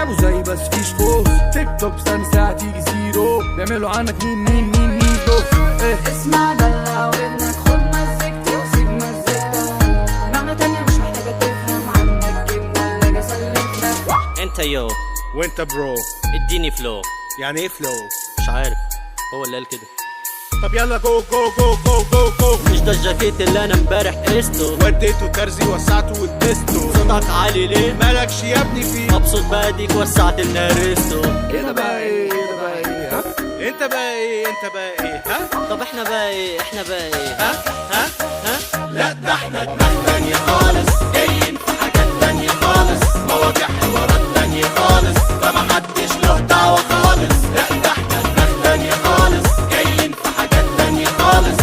بيلعبوا زي بس فيش فوز. تيك توك ثاني ساعة تيجي زيرو، بيعملوا عنك مين دوس. اسمع دلع ودنك، خد مزيكتي وسيب مزيكتك. معنى تانية مش محتاجة تفهم عنك، جبنا اللي سلمتك. انت يو وانت برو، اديني فلو. يعني ايه فلو؟ مش عارف، هو اللي قال كده. طب يلا جو جو جو جو جو جو. مش ده الجاكيت اللي انا امبارح قسته، وديته ترزي وسعته واديسته. صوتك عالي ليه؟ مالكش يا ابني فيه. مبسوط بقى ديك وسعت النارستو. ايه ده بقى ايه ده بقى ايه ها؟ انت بقى ايه انت بقى ايه ها؟ طب احنا بقى ايه احنا بقى ايه ها ها ها؟ لا ده احنا دماغ تانية خالص، جايين في حاجات تانية خالص، مواضيع حوارات تانية خالص، فمحدش له دعوة خالص. لا ده احنا دماغ تانية خالص، جايين في حاجات تانية خالص.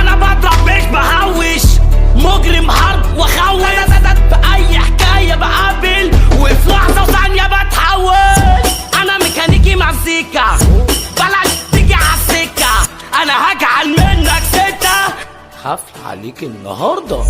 انا بضرب مش بهوش، مجرم حرب وخوش. في اي حكايه بقابل، وفي لحظه وثانيه بتحول. انا ميكانيكي مزيكا، بلاش تيجي عالسكه، انا هجعل منك ستة. حفل عليك النهارده.